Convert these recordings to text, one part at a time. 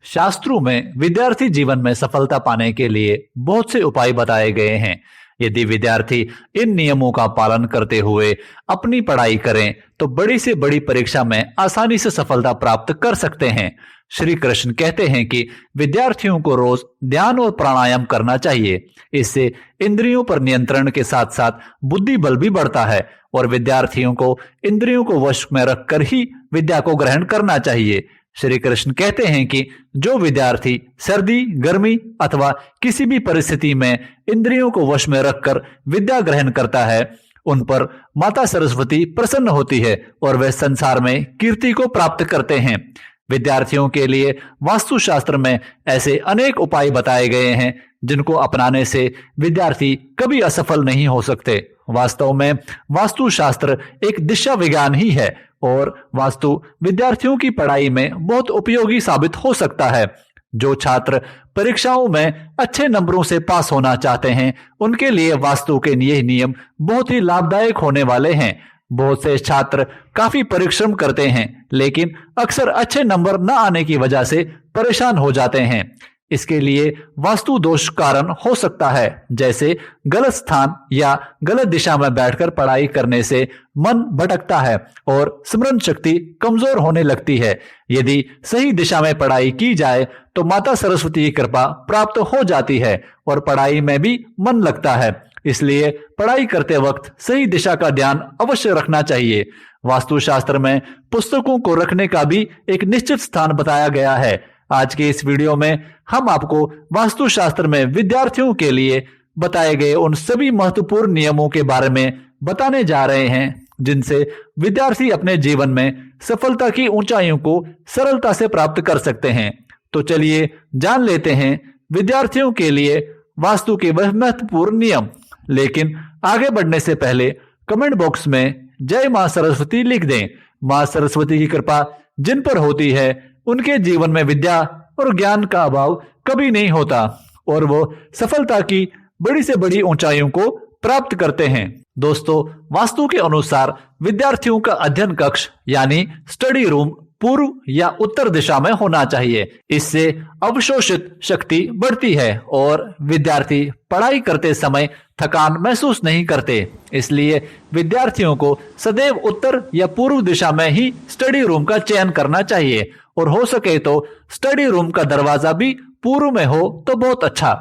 शास्त्रों में विद्यार्थी जीवन में सफलता पाने के लिए बहुत से उपाय बताए गए हैं। यदि विद्यार्थी इन नियमों का पालन करते हुए अपनी पढ़ाई करें तो बड़ी से बड़ी परीक्षा में आसानी से सफलता प्राप्त कर सकते हैं। श्री कृष्ण कहते हैं कि विद्यार्थियों को रोज ध्यान और प्राणायाम करना चाहिए। इससे इंद्रियों पर नियंत्रण के साथ साथ बुद्धि बल भी बढ़ता है और विद्यार्थियों को इंद्रियों को वश में रखकर ही विद्या को ग्रहण करना चाहिए। श्री कृष्ण कहते हैं कि जो विद्यार्थी सर्दी, गर्मी अथवा किसी भी परिस्थिति में इंद्रियों को वश में रखकर विद्या ग्रहण करता है, उन पर माता सरस्वती प्रसन्न होती है और वे संसार में कीर्ति को प्राप्त करते हैं। विद्यार्थियों के लिए वास्तुशास्त्र में ऐसे अनेक उपाय बताए गए हैं जिनको अपनाने से विद्यार्थी कभी असफल नहीं हो सकते। वास्तव में वास्तुशास्त्र एक दिशा विज्ञान ही है और वास्तु विद्यार्थियों की पढ़ाई में बहुत उपयोगी साबित हो सकता है। जो छात्र परीक्षाओं में अच्छे नंबरों से पास होना चाहते हैं, उनके लिए वास्तु के ये नियम बहुत ही लाभदायक होने वाले हैं। बहुत से छात्र काफी परिश्रम करते हैं लेकिन अक्सर अच्छे नंबर न आने की वजह से परेशान हो जाते हैं। इसके लिए वास्तु दोष कारण हो सकता है, जैसे गलत स्थान या गलत दिशा में बैठकर पढ़ाई करने से मन भटकता है और स्मरण शक्ति कमजोर होने लगती है। यदि सही दिशा में पढ़ाई की जाए तो माता सरस्वती की कृपा प्राप्त हो जाती है और पढ़ाई में भी मन लगता है। इसलिए पढ़ाई करते वक्त सही दिशा का ध्यान अवश्य रखना चाहिए। वास्तुशास्त्र में पुस्तकों को रखने का भी एक निश्चित स्थान बताया गया है। आज के इस वीडियो में हम आपको वास्तुशास्त्र में विद्यार्थियों के लिए बताए गए उन सभी महत्वपूर्ण नियमों के बारे में बताने जा रहे हैं जिनसे विद्यार्थी अपने जीवन में सफलता की ऊंचाइयों को सरलता से प्राप्त कर सकते हैं। तो चलिए जान लेते हैं विद्यार्थियों के लिए वास्तु के वह महत्वपूर्ण नियम। लेकिन आगे बढ़ने से पहले कमेंट बॉक्स में जय मां सरस्वती लिख दें। मां सरस्वती की कृपा जिन पर होती है उनके जीवन में विद्या और ज्ञान का अभाव कभी नहीं होता और वो सफलता की बड़ी से बड़ी ऊंचाइयों को प्राप्त करते हैं। दोस्तों, वास्तु के अनुसार विद्यार्थियों का अध्ययन कक्ष यानी स्टडी रूम पूर्व या उत्तर दिशा में होना चाहिए। इससे अवशोषित शक्ति बढ़ती है और विद्यार्थी पढ़ाई करते समय थकान महसूस नहीं करते। इसलिए विद्यार्थियों को सदैव उत्तर या पूर्व दिशा में ही स्टडी रूम का चयन करना चाहिए और हो सके तो स्टडी रूम का दरवाजा भी पूर्व में हो तो बहुत अच्छा।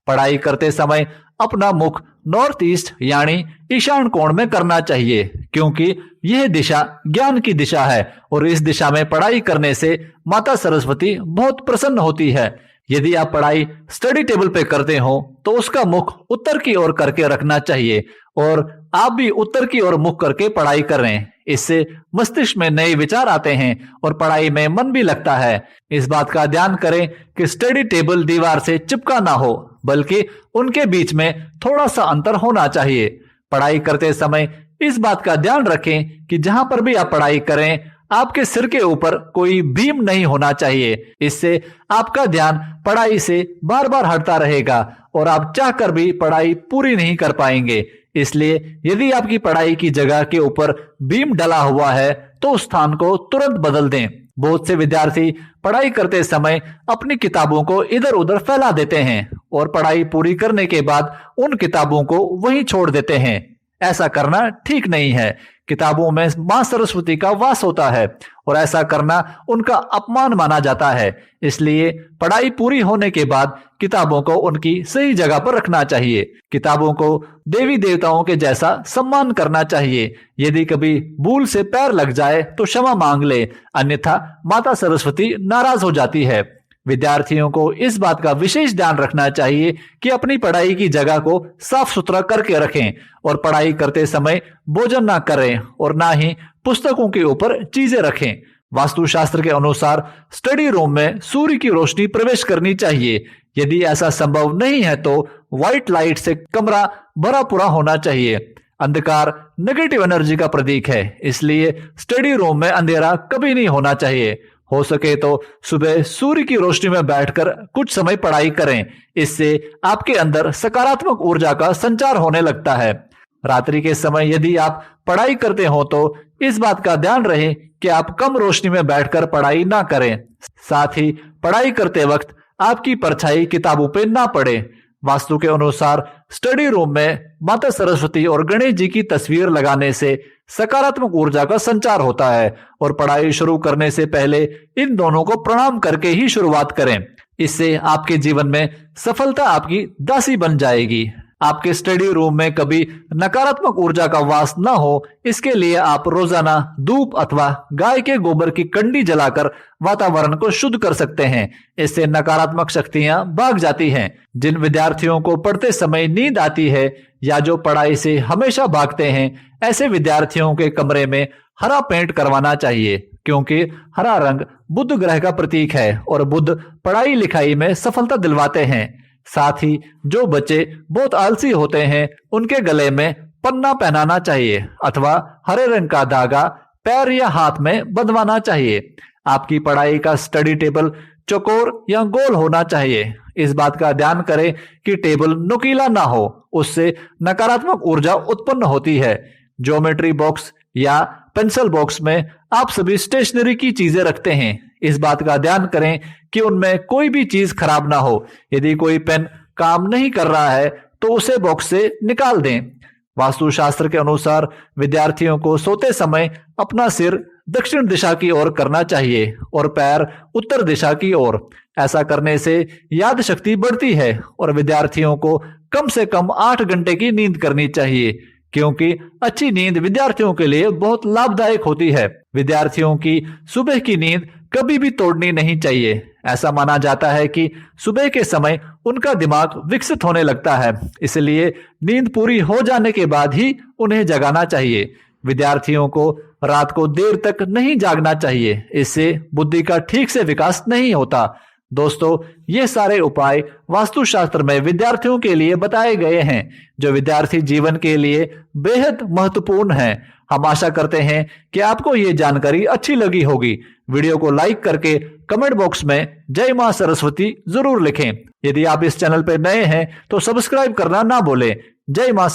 पढ़ाई करते समय अपना मुख नॉर्थ ईस्ट यानी ईशान कोण में करना चाहिए, क्योंकि यह दिशा ज्ञान की दिशा है और इस दिशा में पढ़ाई करने से माता सरस्वती बहुत प्रसन्न होती है। यदि आप पढ़ाई स्टडी टेबल पे करते हो तो उसका मुख उत्तर की ओर करके रखना चाहिए और आप भी उत्तर की ओर मुख करके पढ़ाई करें। इससे मस्तिष्क में नए विचार आते हैं और पढ़ाई में मन भी लगता है। इस बात का ध्यान करें कि स्टडी टेबल दीवार से चिपका ना हो, बल्कि उनके बीच में थोड़ा सा अंतर होना चाहिए। पढ़ाई करते समय इस बात का ध्यान रखें कि जहां पर भी आप पढ़ाई करें, आपके सिर के ऊपर कोई बीम नहीं होना चाहिए। इससे आपका ध्यान पढ़ाई से बार बार हटता रहेगा और आप चाहकर भी पढ़ाई पूरी नहीं कर पाएंगे। इसलिए यदि आपकी पढ़ाई की जगह के ऊपर बीम डला हुआ है तो उस स्थान को तुरंत बदल दें। बहुत से विद्यार्थी पढ़ाई करते समय अपनी किताबों को इधर उधर फैला देते हैं और पढ़ाई पूरी करने के बाद उन किताबों को वहीं छोड़ देते हैं। ऐसा करना ठीक नहीं है। किताबों में मां सरस्वती का वास होता है और ऐसा करना उनका अपमान माना जाता है। इसलिए पढ़ाई पूरी होने के बाद किताबों को उनकी सही जगह पर रखना चाहिए। किताबों को देवी देवताओं के जैसा सम्मान करना चाहिए। यदि कभी भूल से पैर लग जाए तो क्षमा मांग ले, अन्यथा माता सरस्वती नाराज हो जाती है। विद्यार्थियों को इस बात का विशेष ध्यान रखना चाहिए कि अपनी पढ़ाई की जगह को साफ सुथरा करके रखें और पढ़ाई करते समय भोजन ना करें और ना ही पुस्तकों के ऊपर चीजें रखें। वास्तुशास्त्र के अनुसार स्टडी रूम में सूर्य की रोशनी प्रवेश करनी चाहिए। यदि ऐसा संभव नहीं है तो व्हाइट लाइट से कमरा भरा पूरा होना चाहिए। अंधकार नेगेटिव एनर्जी का प्रतीक है, इसलिए स्टडी रूम में अंधेरा कभी नहीं होना चाहिए। हो सके तो सुबह सूर्य की रोशनी में बैठकर कुछ समय पढ़ाई करें। इससे आपके अंदर सकारात्मक ऊर्जा का संचार होने लगता है। रात्रि के समय यदि आप पढ़ाई करते हो तो इस बात का ध्यान रहे कि आप कम रोशनी में बैठकर पढ़ाई ना करें। साथ ही पढ़ाई करते वक्त आपकी परछाई किताबों पे ना पड़े। वास्तु के अनुसार स्टडी रूम में माता सरस्वती और गणेश जी की तस्वीर लगाने से सकारात्मक ऊर्जा का संचार होता है और पढ़ाई शुरू करने से पहले इन दोनों को प्रणाम करके ही शुरुआत करें। इससे आपके जीवन में सफलता आपकी दासी बन जाएगी। आपके स्टडी रूम में कभी नकारात्मक ऊर्जा का वास न हो, इसके लिए आप रोजाना धूप अथवा गाय के गोबर की कंडी जलाकर वातावरण को शुद्ध कर सकते हैं। इससे नकारात्मक शक्तियां भाग जाती हैं। जिन विद्यार्थियों को पढ़ते समय नींद आती है या जो पढ़ाई से हमेशा भागते हैं, ऐसे विद्यार्थियों के कमरे में हरा पेंट करवाना चाहिए, क्योंकि हरा रंग बुध ग्रह का प्रतीक है और बुध पढ़ाई लिखाई में सफलता दिलवाते हैं। साथ ही जो बच्चे बहुत आलसी होते हैं, उनके गले में पन्ना पहनाना चाहिए अथवा हरे रंग का धागा पैर या हाथ में बंधवाना चाहिए। आपकी पढ़ाई का स्टडी टेबल चौकोर या गोल होना चाहिए। इस बात का ध्यान करें कि टेबल नुकीला ना हो, उससे नकारात्मक ऊर्जा उत्पन्न होती है। ज्योमेट्री बॉक्स या पेंसिल बॉक्स में आप सभी स्टेशनरी की चीजें रखते हैं। इस बात का ध्यान करें कि उनमें कोई भी चीज खराब ना हो। यदि कोई पेन काम नहीं कर रहा है तो उसे बॉक्स से निकाल दें। वास्तुशास्त्र के अनुसार विद्यार्थियों को सोते समय अपना सिर दक्षिण दिशा की ओर करना चाहिए और पैर उत्तर दिशा की ओर। ऐसा करने से याद शक्ति बढ़ती है और विद्यार्थियों को कम से कम 8 घंटे की नींद करनी चाहिए, क्योंकि अच्छी नींद विद्यार्थियों के लिए बहुत लाभदायक होती है। विद्यार्थियों की सुबह की नींद कभी भी तोड़नी नहीं चाहिए। ऐसा माना जाता है कि सुबह के समय उनका दिमाग विकसित होने लगता है, इसलिए नींद पूरी हो जाने के बाद ही उन्हें जगाना चाहिए। विद्यार्थियों को रात को देर तक नहीं जागना चाहिए, इससे बुद्धि का ठीक से विकास नहीं होता। दोस्तों, ये सारे उपाय वास्तुशास्त्र में विद्यार्थियों के लिए बताए गए हैं, जो विद्यार्थी जीवन के लिए बेहद महत्वपूर्ण हैं। हम आशा करते हैं कि आपको ये जानकारी अच्छी लगी होगी। वीडियो को लाइक करके कमेंट बॉक्स में जय मां सरस्वती जरूर लिखें। यदि आप इस चैनल पर नए हैं तो सब्सक्राइब करना ना भूलें। जय मां सरस्वती।